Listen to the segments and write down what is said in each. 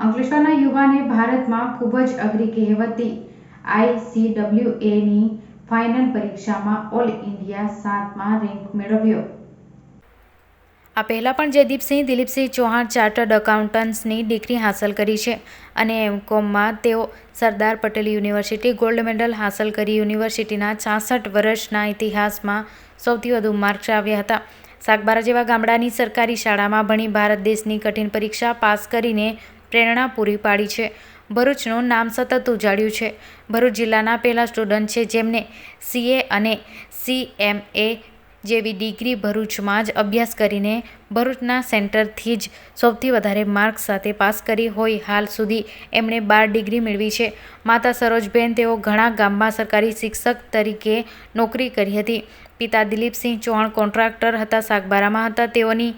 અંકલેશ્વરના યુવાને ભારતમાં ખૂબ જ અઘરી કહેવાતી ICWAની ફાઇનલ પરીક્ષામાં ઓલ ઇન્ડિયા 7મા રેન્ક મેળવ્યો। આ પહેલાં પણ જયદીપસિંહ દિલીપસિંહ ચૌહાણ ચાર્ટર્ડ એકાઉન્ટન્ટ્સની ડિગ્રી હાંસલ કરી છે અને MCOMમાં તેઓ Sardar Patel university gold medal હાંસલ કરી યુનિવર્સિટીના 66 વર્ષના ઇતિહાસમાં સૌથી વધુ માર્ક્સ આવ્યા હતા। સાગબારા જેવા ગામડાની સરકારી શાળામાં ભણી ભારત દેશની કઠિન પરીક્ષા પાસ કરીને પ્રેરણા પૂરી પાડી છે। ભરૂચનું નામ સતત ઉજાળ્યું છે। ભરૂચ જિલ્લાના પહેલા સ્ટુડન્ટ છે જેમને CA અને CMA જેવી ડિગ્રી ભરૂચમાં જ અભ્યાસ કરીને ભરૂચના સેન્ટરથી જ સૌથી વધારે માર્ક્સ સાથે પાસ કરી હોય। હાલ સુધી એમણે 12 ડિગ્રી મેળવી છે। માતા સરોજબેન તેઓ ઘણા ગામમાં સરકારી શિક્ષક તરીકે નોકરી કરી હતી। પિતા દિલીપસિંહ ચૌહાણ કોન્ટ્રાક્ટર હતા, સાગબારામાં હતા। તેઓની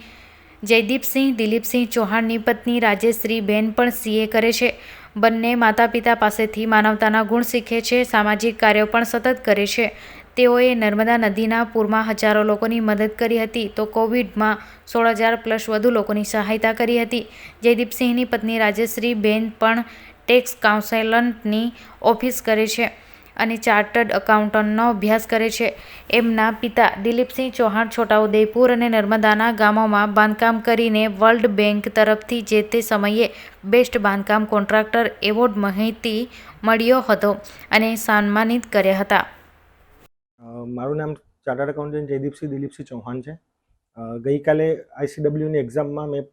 જયદીપસિંહ દિલીપસિંહ ચૌહાણની પત્ની રાજેશ્રીબેન પણ CA કરે છે। બંને માતા પિતા પાસેથી માનવતાના ગુણ શીખે છે, સામાજિક કાર્યો પણ સતત કરે છે। તેઓએ નર્મદા નદીના પૂરમાં હજારો લોકોની મદદ કરી હતી તો કોવિડમાં 16,000+ વધુ લોકોની સહાયતા કરી હતી। જયદીપસિંહની પત્ની રાજેશ્રીબેન પણ ટેક્સ કાઉન્સેલન્ટની ઓફિસ કરે છે અને ચાર્ટર્ડ એકાઉન્ટન્ટનો અભ્યાસ કરે છે। એમના પિતા દિલીપસિંહ ચૌહાણ છોટાઉદેપુર અને નર્મદાના ગામોમાં બાંધકામ કરીને વર્લ્ડ બેંક તરફથી જે તે સમયે બેસ્ટ બાંધકામ કોન્ટ્રાક્ટર એવોર્ડ માહિતી મળ્યો હતો અને સન્માનિત કર્યા હતા। મારું નામ ચાર્ટર્ડ એકાઉન્ટન્ટ જયદીપસિંહ દિલીપસિંહ ચૌહાણ છે। ગઈકાલે ICWની એક્ઝામમાં મેં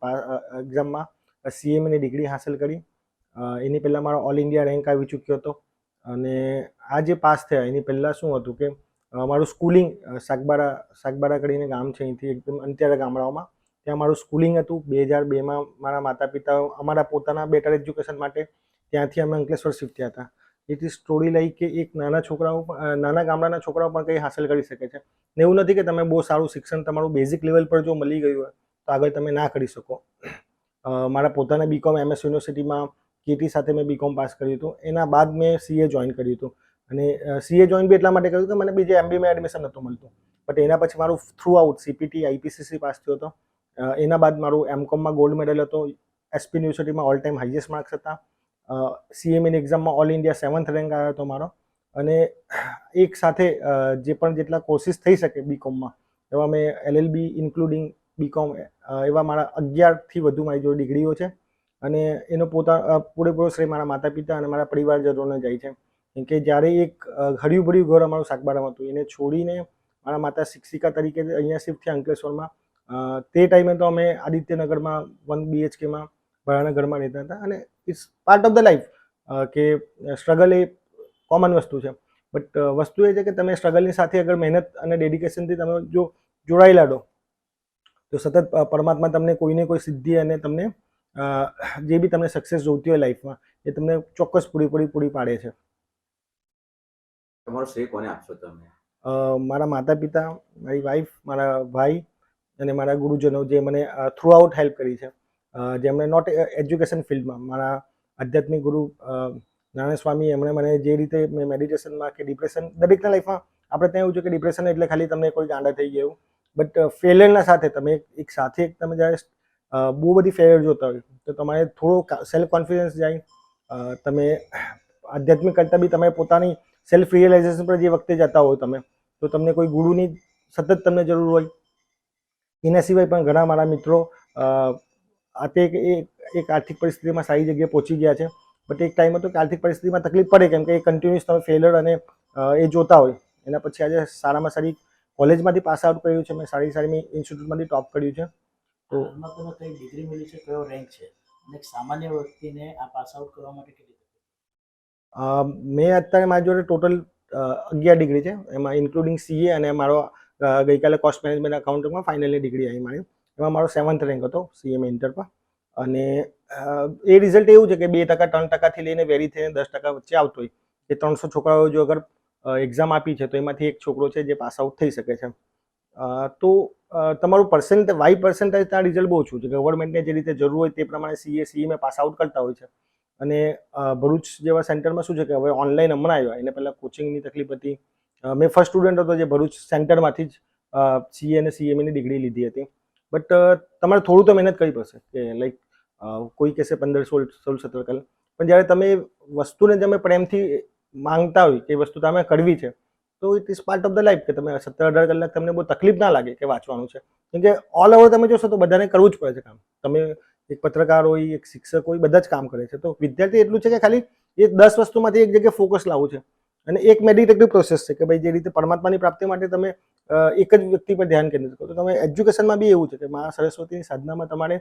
CMAની ડિગ્રી હાંસલ કરી। એની પહેલાં મારો ઓલ ઇન્ડિયા રેન્ક આવી ચૂક્યો હતો અને આ જે પાસ થયા એની પહેલાં શું હતું કે મારું સ્કૂલિંગ સાગબારા કરીને ગામ છે, અહીંથી એકદમ અંતરિયાળ ગામડાઓમાં, ત્યાં મારું સ્કૂલિંગ હતું। 2002માં મારા માતા પિતા અમારા પોતાના બેટર એજ્યુકેશન માટે ત્યાંથી અમે અંકલેશ્વર શિફ્ટ થયા હતા। એથી સ્ટોરી લઈ કે એક નાના ગામડાના છોકરાઓ પણ કંઈ હાંસલ કરી શકે છે ને એવું નથી કે તમે બહુ સારું શિક્ષણ તમારું બેઝિક લેવલ પર જો મળી ગયું હોય તો આગળ તમે ના કરી શકો। મારા પોતાના BCom MS યુનિવર્સિટીમાં KT સાથે મેં BCom પાસ કર્યું હતું। એના બાદ મેં CA જોઈન કર્યું હતું અને CA જોઈન બી એટલા માટે કર્યું કે મને બીજે MBAમાં એડમિશન નહોતું મળતું, બટ એના પછી મારું through out CPT IPCC pass થયો હતો। એના બાદ મારું MCOMમાં ગોલ્ડ મેડલ હતો, SP યુનિવર્સિટીમાં ઓલ ટાઈમ હાઈએસ્ટ માર્ક્સ હતા। CMAની એક્ઝામમાં ઓલ ઇન્ડિયા 7th રેન્ક આવ્યો હતો મારો અને એક સાથે જે પણ જેટલા કોર્સિસ થઈ શકે BComમાં એવા મેં LLB ઇન્ક્લુડિંગ BCom એવા મારા 11થી વધુ મારી જોડે ડિગ્રીઓ છે અને એનો પૂરેપૂરો શ્રેય મારા માતા પિતા અને મારા પરિવારજનોને જાય છે। કેમ કે જ્યારે એક હર્યું ભર્યું ઘર અમારું સાગબારામાં હતું એને છોડીને મારા માતા શિક્ષિકા તરીકે અહીંયા શિફ્ટ થયા અંકલેશ્વરમાં। તે ટાઈમે તો અમે આદિત્યનગરમાં 1 BHKમાં ભાડાના ઘરમાં રહેતા હતા અને it's part of the life કે સ્ટ્રગલ એ કોમન વસ્તુ છે, બટ વસ્તુ એ છે કે તમે સ્ટ્રગલની સાથે અગર મહેનત અને ડેડિકેશનથી તમે જો જોડાયેલા રહો તો સતત પરમાત્મા તમને કોઈને કોઈ સિદ્ધિ અને તમને જે બી તમને સક્સેસ જોઈતી હોય લાઈફમાં એ તમને ચોક્કસ પૂરી પાડે છે। તમારો શ્રેય કોને આપશો તમે? મારા માતા પિતા, મારી વાઈફ, મારા ભાઈ અને મારા ગુરુજનો જે મને થ્રુ આઉટ હેલ્પ કરી છે, જેમણે નોટ એજ્યુકેશન ફિલ્ડમાં મારા આધ્યાત્મિક ગુરુ નારાયણ સ્વામી, એમણે મને જે રીતે મેં મેડિટેશનમાં કે ડિપ્રેશન, દરેકના લાઈફમાં આપણે ત્યાં એવું છે કે ડિપ્રેશન એટલે ખાલી તમને કોઈ ગાંડા થઈ ગયું, બટ ફેલિયરના સાથે તમે એક સાથે તમે જ્યારે બહુ બધી ફેલિયર જોતા હોય તો તમારે થોડો સેલ્ફ કોન્ફિડન્સ જાય, તમે આધ્યાત્મિક કરતાં બી તમે પોતાની સેલ્ફ રિયલાઇઝેશન પર જે વખતે જતા હો તમે તો તમને કોઈ ગુરુની સતત તમને જરૂર હોય। એના સિવાય પણ ઘણા મારા મિત્રો એક આર્થિક પરિસ્થિતિમાં સારી જગ્યાએ પહોંચી ગયા છે, બટ એક ટાઈમ હતો કે આર્થિક પરિસ્થિતિમાં તકલીફ પડે કેમ કે એ કન્ટિન્યુઅસ તમે ફેલર અને એ જોતા હોય। એના પછી આજે સારામાં સારી કોલેજમાંથી પાસ આઉટ કર્યું છે, મેં સારી ઇન્સ્ટિટ્યૂટમાંથી ટોપ કર્યું છે। તો તમે કઈ ડિગ્રી મેળવી છે, કયો રેન્ક છે અને એક સામાન્ય વ્યક્તિને આ પાસ આઉટ કરવા માટે કેટલી? મેં અત્યારે મારી જોડે ટોટલ 11 ડિગ્રી છે, એમાં ઇન્ક્લુડિંગ CA અને મારો ગઈકાલે કોસ્ટ મેનેજમેન્ટ એકાઉન્ટિંગમાં ફાઇનલની ડિગ્રી આવી મારી, એમાં મારો 7th રેન્ક હતો CMA ઇન્ટર પર અને એ રિઝલ્ટ એવું છે કે 2%, 3%થી લઈને વેરી થઈને 10% વચ્ચે આવતો હોય કે 300 છોકરાઓ જો અગર એક્ઝામ આપી છે તો એમાંથી એક છોકરો છે જે પાસ આઉટ થઈ શકે છે। તો તમારું વાય પર્સન્ટેજ ત્યાં રિઝલ્ટ બહુ ઓછું છે, ગવર્મેન્ટને જે રીતે જરૂર હોય તે પ્રમાણે CMA પાસ આઉટ કરતા હોય છે અને ભરૂચ જેવા સેન્ટરમાં શું છે કે હવે ઓનલાઈન હમણાં આવ્યા, એને પહેલાં કોચિંગની તકલીફ હતી। મેં ફર્સ્ટ સ્ટુડન્ટ હતો જે ભરૂચ સેન્ટરમાંથી જ CA અને CMAની ડિગ્રી લીધી હતી, બટ તમારે થોડું તો મહેનત કરવી પડશે કે લાઈક કોઈ કહેશે 15, 16, 17 કલાક. પણ જ્યારે તમે વસ્તુને તમે પ્રેમથી માંગતા હોય કે વસ્તુ તમે કરવી છે, તો it is part of the life કે તમે 17-18 કલાક તમને બહુ તકલીફ ના લાગે કે વાંચવાનું છે. કેમ કે ઓલ ઓવર તમે જોશો તો બધાને કરવું જ પડે છે કામ. તમે એક પત્રકાર હોય, એક શિક્ષક હોય, બધા જ કામ કરે છે. તો વિદ્યાર્થી એટલું છે કે ખાલી એ 10 વસ્તુમાંથી એક જગ્યાએ ફોકસ લાવવું છે. અને એક મેડિટેટિવ પ્રોસેસ છે કે ભાઈ જે રીતે પરમાત્માની પ્રાપ્તિ માટે તમે એક જ વ્યક્તિ પર ધ્યાન કેન્દ્રિત કરો. તો તમે એજ્યુકેશનમાં બી એવું છે કે મા સરસ્વતીની સાધનામાં તમારે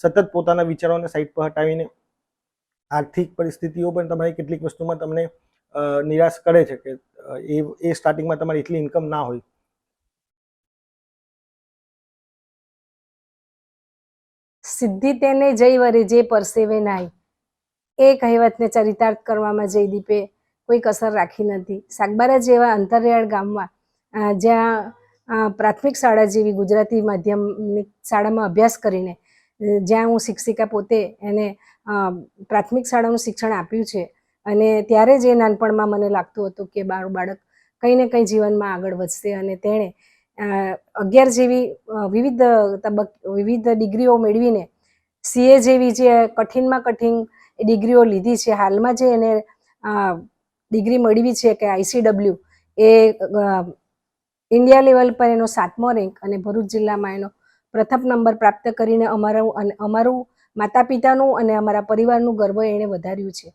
સતત પોતાના વિચારોને સાઈડ પર હટાવીને આર્થિક પરિસ્થિતિઓ પણ તમારી કેટલીક વસ્તુમાં તમને નિરાશ કરે છે કે એ સ્ટાર્ટિંગમાં તમારી એટલી ઇન્કમ ના હોય. સિદ્ધિ તેને જઈ વરે જે પરસેવે નાય, એ કહેવતને ચરિતાર્થ કરવામાં જયદીપે કોઈ કસર રાખી નથી. સાગબારા જેવા અંતરિયાળ ગામમાં જ્યાં પ્રાથમિક શાળા જેવી ગુજરાતી માધ્યમની શાળામાં અભ્યાસ કરીને જ્યાં હું શિક્ષિકા પોતે એને પ્રાથમિક શાળાનું શિક્ષણ આપ્યું છે, અને ત્યારે જ એ નાનપણમાં મને લાગતું હતું કે મારું બાળક કંઈ ને કંઈ જીવનમાં આગળ વધશે, અને તેણે 11 જેવી વિવિધ ડિગ્રીઓ મેળવીને CA જેવી જે કઠિનમાં કઠિન ડિગ્રીઓ લીધી છે. હાલમાં જે એને ડિગ્રી મેળવી છે કે ICW, એ ઇન્ડિયા લેવલ પર એનો 7મો રેન્ક અને ભરૂચ જિલ્લામાં એનો પ્રથમ નંબર પ્રાપ્ત કરીને અમારું માતા પિતાનું અને અમારા પરિવારનું ગર્વ એણે વધાર્યું છે,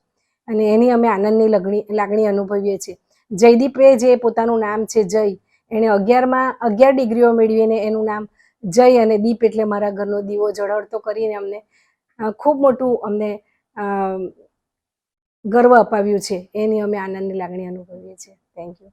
અને એની અમે આનંદની લાગણી અનુભવીએ છીએ. જયદીપે જે પોતાનું નામ છે જય, એણે 11 ડિગ્રીઓ મેળવીને એનું નામ જય અને દીપ એટલે મારા ઘરનો દીવો ઝળહળતો કરીને અમને ખૂબ મોટું અમને ગર્વ અપાવ્યું છે. એની અમે આનંદની લાગણી અનુભવીએ છીએ. Thank you.